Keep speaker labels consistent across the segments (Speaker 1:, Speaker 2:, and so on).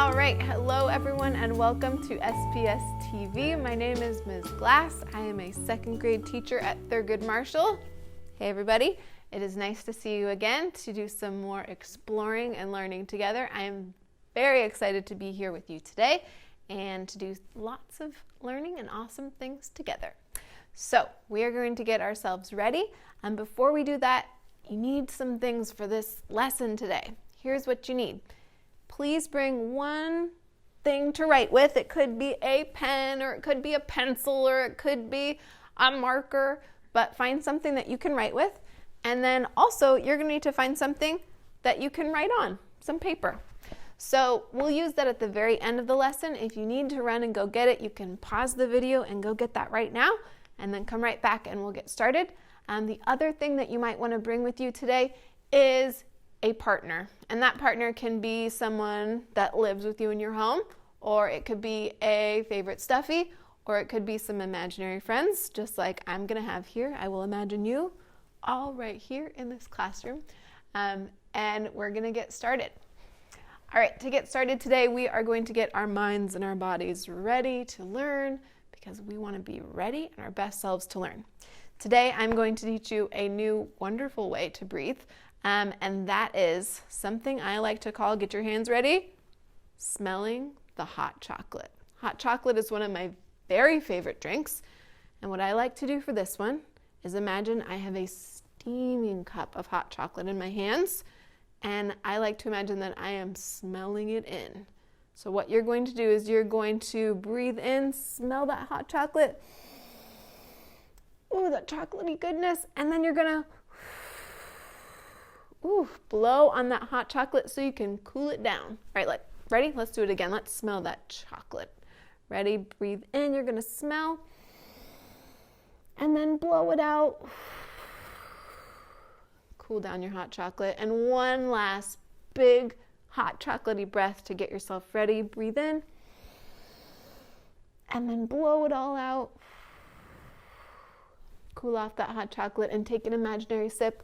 Speaker 1: All right, hello everyone and welcome to SPS-TV. My name is Ms. Glass. I am a second grade teacher at Thurgood Marshall. Hey everybody, it is nice to see you again to do some more exploring and learning together. I am very excited to be here with you today and to do lots of learning and awesome things together. So we are going to get ourselves ready, and before we do that, you need some things for this lesson today. Here's what you need. Please bring one thing to write with. It could be a pen, or it could be a pencil, or it could be a marker, but find something that you can write with. And then also you're going to need to find something that you can write on, some paper. So we'll use that at the very end of the lesson. If you need to run and go get it, you can pause the video and go get that right now, and then come right back and we'll get started. The other thing that you might want to bring with you today is a partner, and that partner can be someone that lives with you in your home, or it could be a favorite stuffy, or it could be some imaginary friends, just like I'm gonna have here. I will imagine you all right here in this classroom, and we're gonna get started. All right, to get started today, we are going to get our minds and our bodies ready to learn, because we want to be ready and our best selves to learn. Today, I'm going to teach you a new wonderful way to breathe. And that is something I like to call, get your hands ready, smelling the hot chocolate. Hot chocolate is one of my very favorite drinks. And what I like to do for this one is imagine I have a steaming cup of hot chocolate in my hands. And I like to imagine that I am smelling it in. So what you're going to do is you're going to breathe in, smell that hot chocolate. Ooh, that chocolatey goodness. And then you're gonna blow on that hot chocolate so you can cool it down. All right, ready? Let's do it again. Let's smell that chocolate. Ready? Breathe in. You're going to smell. And then blow it out. Cool down your hot chocolate. And one last big hot chocolatey breath to get yourself ready. Breathe in. And then blow it all out. Cool off that hot chocolate and take an imaginary sip.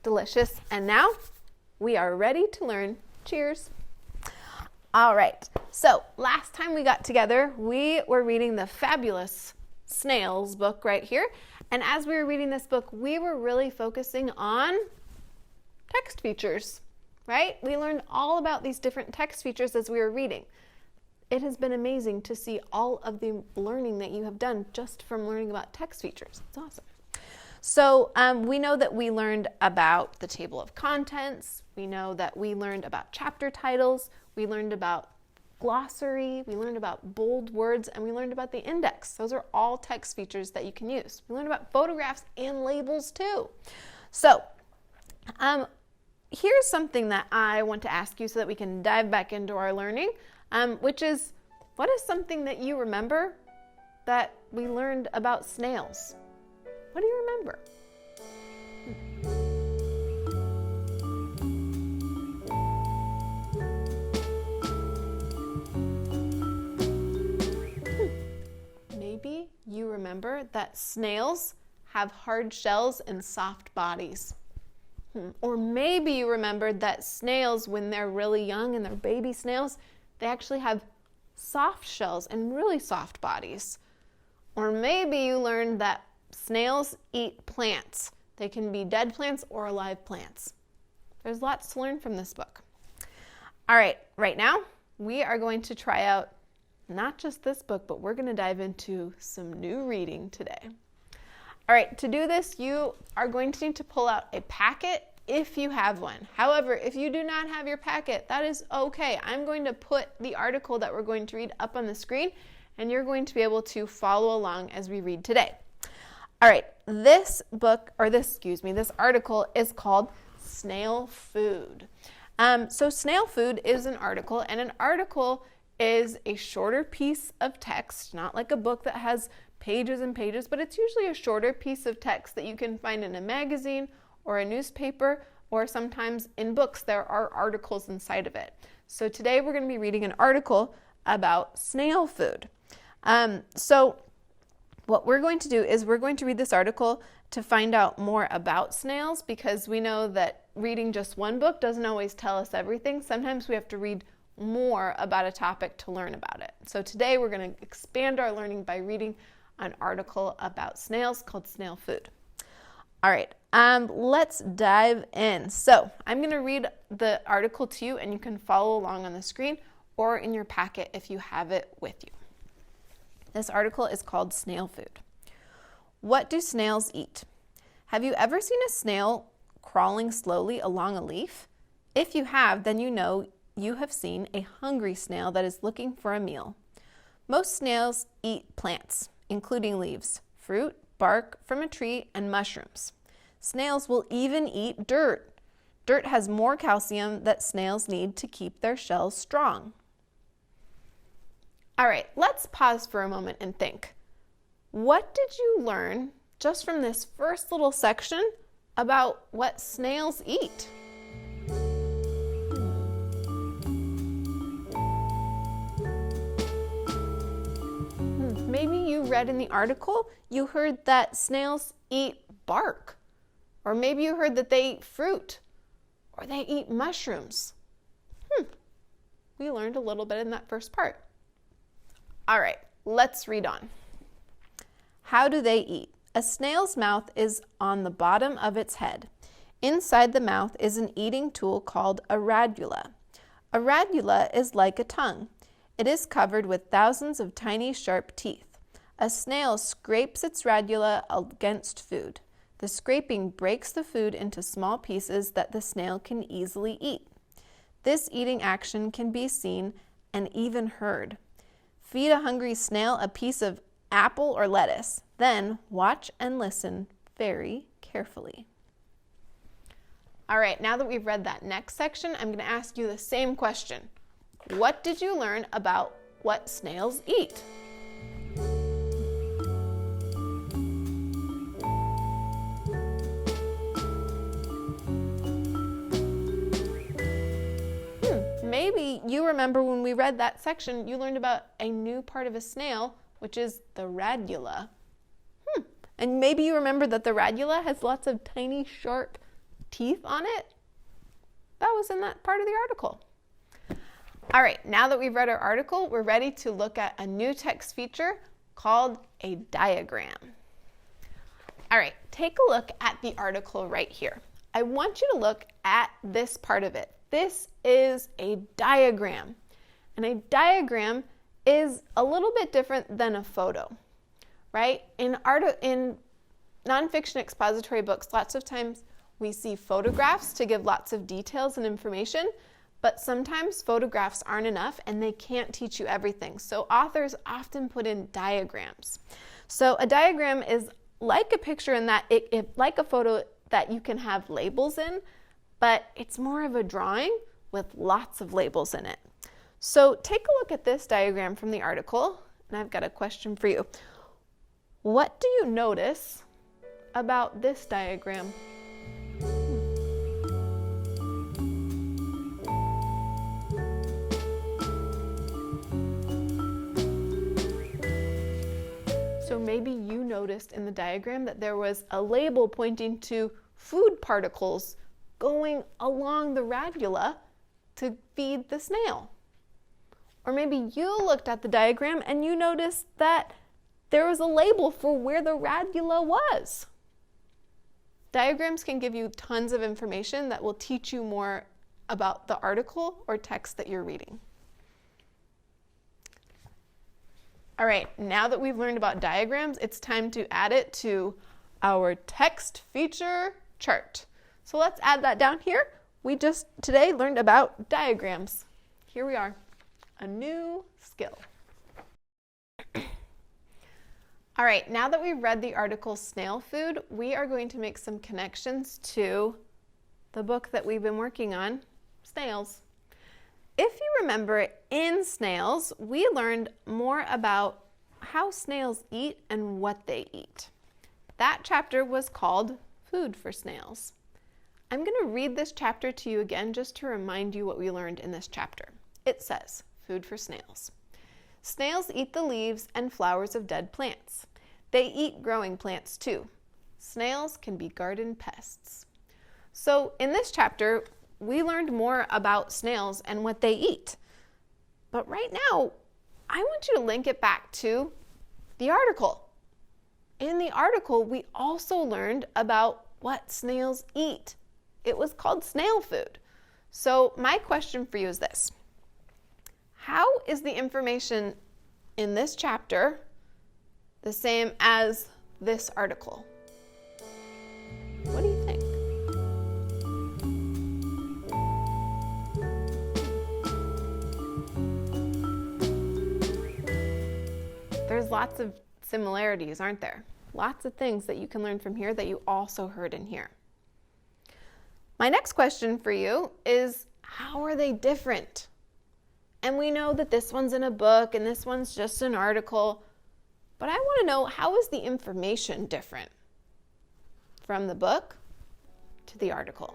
Speaker 1: Delicious. And now we are ready to learn. Cheers. All right. So last time we got together, we were reading the fabulous Snails book right here. And as we were reading this book, we were really focusing on text features, right? We learned all about these different text features as we were reading. It has been amazing to see all of the learning that you have done just from learning about text features. It's awesome. So we know that we learned about the table of contents. We know that we learned about chapter titles. We learned about glossary. We learned about bold words, and we learned about the index. Those are all text features that you can use. We learned about photographs and labels too. So here's something that I want to ask you so that we can dive back into our learning, which is, what is something that you remember that we learned about snails? What do you remember? Maybe you remember that snails have hard shells and soft bodies. Or maybe you remembered that snails, when they're really young and they're baby snails, they actually have soft shells and really soft bodies. Or maybe you learned that snails eat plants. They can be dead plants or alive plants. There's lots to learn from this book. All right, right now we are going to try out not just this book, but we're going to dive into some new reading today. All right, to do this, you are going to need to pull out a packet if you have one. However, if you do not have your packet, that is okay. I'm going to put the article that we're going to read up on the screen, and you're going to be able to follow along as we read today. All right, this article is called Snail Food. So Snail Food is an article, and an article is a shorter piece of text, not like a book that has pages and pages, but it's usually a shorter piece of text that you can find in a magazine or a newspaper, or sometimes in books there are articles inside of it. So today we're going to be reading an article about snail food. So What we're going to do is we're going to read this article to find out more about snails, because we know that reading just one book doesn't always tell us everything. Sometimes we have to read more about a topic to learn about it. So today we're going to expand our learning by reading an article about snails called Snail Food. All right, let's dive in. So I'm going to read the article to you, and you can follow along on the screen or in your packet if you have it with you. This article is called Snail Food. What do snails eat? Have you ever seen a snail crawling slowly along a leaf? If you have, then you know you have seen a hungry snail that is looking for a meal. Most snails eat plants, including leaves, fruit, bark from a tree, and mushrooms. Snails will even eat dirt. Dirt has more calcium that snails need to keep their shells strong. All right, let's pause for a moment and think. What did you learn just from this first little section about what snails eat? Maybe you read in the article, you heard that snails eat bark. Or maybe you heard that they eat fruit. Or they eat mushrooms. We learned a little bit in that first part. All right, let's read on. How do they eat? A snail's mouth is on the bottom of its head. Inside the mouth is an eating tool called a radula. A radula is like a tongue. It is covered with thousands of tiny sharp teeth. A snail scrapes its radula against food. The scraping breaks the food into small pieces that the snail can easily eat. This eating action can be seen and even heard. Feed a hungry snail a piece of apple or lettuce. Then watch and listen very carefully. All right, now that we've read that next section, I'm going to ask you the same question. What did you learn about what snails eat? Maybe you remember when we read that section, you learned about a new part of a snail, which is the radula. And maybe you remember that the radula has lots of tiny, sharp teeth on it. That was in that part of the article. All right, now that we've read our article, we're ready to look at a new text feature called a diagram. All right, take a look at the article right here. I want you to look at this part of it. This is a diagram, and a diagram is a little bit different than a photo, right? In nonfiction expository books, lots of times we see photographs to give lots of details and information, but sometimes photographs aren't enough and they can't teach you everything. So authors often put in diagrams. So a diagram is like a picture in that like a photo that you can have labels in, but it's more of a drawing with lots of labels in it. So take a look at this diagram from the article, and I've got a question for you. What do you notice about this diagram? So maybe you noticed in the diagram that there was a label pointing to food particles going along the radula to feed the snail. Or maybe you looked at the diagram and you noticed that there was a label for where the radula was. Diagrams can give you tons of information that will teach you more about the article or text that you're reading. All right, now that we've learned about diagrams, it's time to add it to our text feature chart. So let's add that down here. We just today learned about diagrams. Here we are, a new skill. All right, now that we've read the article Snail Food, we are going to make some connections to the book that we've been working on, Snails. If you remember, in Snails, we learned more about how snails eat and what they eat. That chapter was called Food for Snails. I'm going to read this chapter to you again just to remind you what we learned in this chapter. It says, Food for Snails. Snails eat the leaves and flowers of dead plants. they eat growing plants too. Snails can be garden pests. So in this chapter, we learned more about snails and what they eat. But right now, I want you to link it back to the article. In the article, we also learned about what snails eat. It was called Snail Food. So my question for you is this: how is the information in this chapter the same as this article? What do you think? There's lots of similarities, aren't there? Lots of things that you can learn from here that you also heard in here. My next question for you is, how are they different? And we know that this one's in a book and this one's just an article, but I want to know, how is the information different from the book to the article?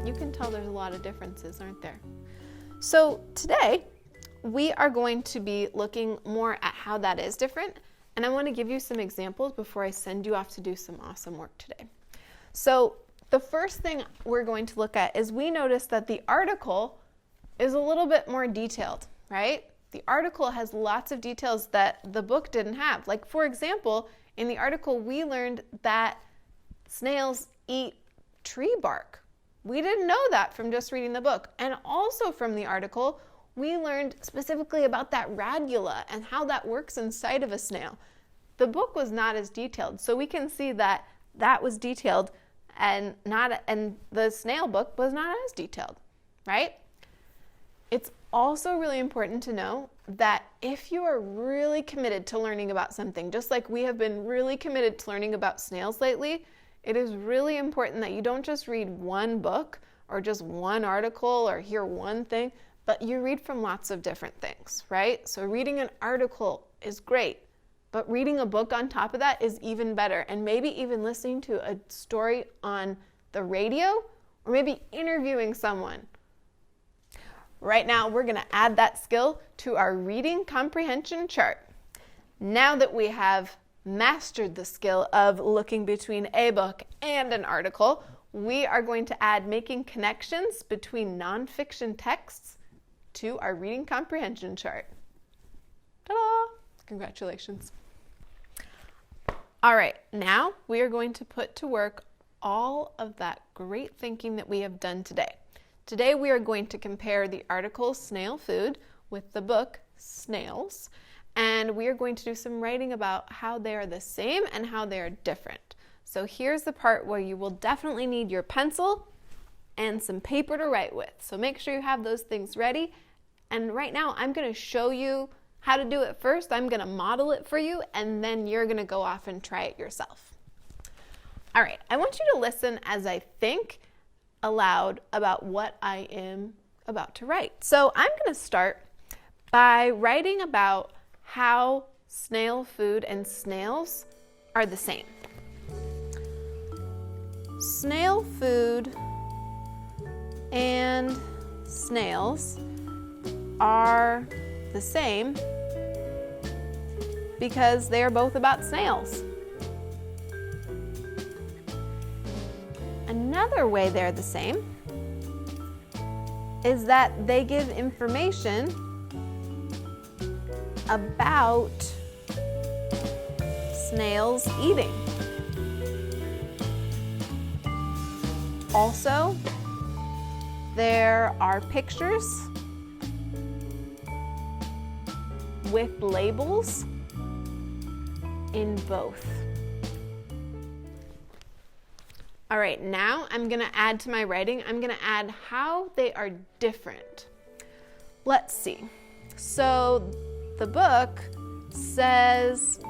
Speaker 1: You can tell there's a lot of differences, aren't there? So today, we are going to be looking more at how that is different, and I want to give you some examples before I send you off to do some awesome work today. So the first thing we're going to look at is, we notice that the article is a little bit more detailed, right? The article has lots of details that the book didn't have. Like, for example, in the article, we learned that snails eat tree bark. We didn't know that from just reading the book. And also from the article, we learned specifically about that radula and how that works inside of a snail. The book was not as detailed, so we can see that that was detailed and the snail book was not as detailed, right? It's also really important to know that if you are really committed to learning about something, just like we have been really committed to learning about snails lately, it is really important that you don't just read one book or just one article or hear one thing, but you read from lots of different things, right? So reading an article is great, but reading a book on top of that is even better. And maybe even listening to a story on the radio, or maybe interviewing someone. Right now, we're going to add that skill to our reading comprehension chart. Now that we have mastered the skill of looking between a book and an article, we are going to add making connections between nonfiction texts to our reading comprehension chart. Ta-da! Congratulations. All right, now we are going to put to work all of that great thinking that we have done today. Today we are going to compare the article Snail Food with the book Snails, and we are going to do some writing about how they are the same and how they are different. So here's the part where you will definitely need your pencil and some paper to write with. So make sure you have those things ready. And right now I'm going to show you how to do it first. I'm going to model it for you, and then you're going to go off and try it yourself. All right, I want you to listen as I think aloud about what I am about to write. So I'm going to start by writing about how snail food and snails are the same. Snail food and snails are the same because they are both about snails. Another way they're the same is that they give information about snails eating. Also, there are pictures with labels in both. All right, now I'm going to add to my writing, I'm going to add how they are different. Let's see. So the book says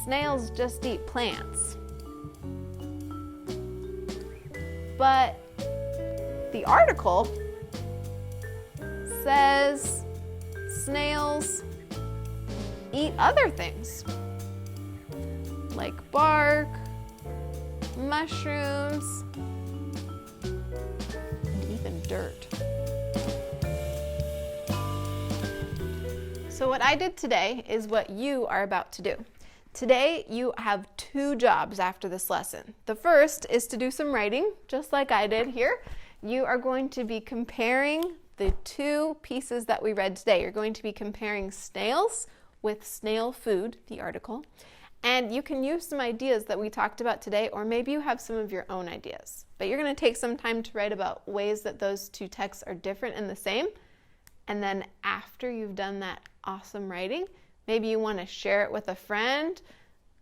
Speaker 1: snails just eat plants. But the article says snails eat other things, like bark, mushrooms, and even dirt. So what I did today is what you are about to do. Today you have 2 jobs after this lesson. The first is to do some writing, just like I did here. You are going to be comparing the 2 pieces that we read today. You're going to be comparing snails with Snail Food, the article, and you can use some ideas that we talked about today, or maybe you have some of your own ideas. But you're going to take some time to write about ways that those 2 texts are different and the same. And then after you've done that awesome writing, maybe you want to share it with a friend,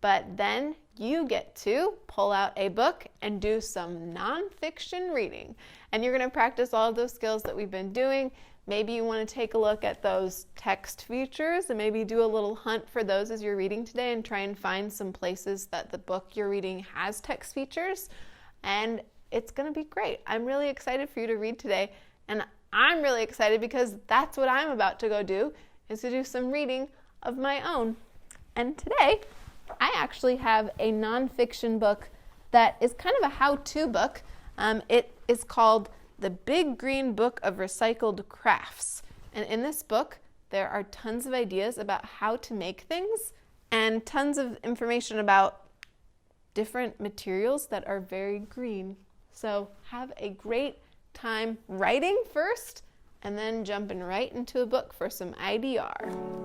Speaker 1: but then you get to pull out a book and do some nonfiction reading. And you're going to practice all of those skills that we've been doing. Maybe you want to take a look at those text features and maybe do a little hunt for those as you're reading today and try and find some places that the book you're reading has text features. And it's going to be great. I'm really excited for you to read today. And I'm really excited because that's what I'm about to go do, is to do some reading of my own. And today, I actually have a nonfiction book that is kind of a how-to book. It is called The Big Green Book of Recycled Crafts. And in this book, there are tons of ideas about how to make things and tons of information about different materials that are very green. So have a great time writing first and then jumping right into a book for some IDR.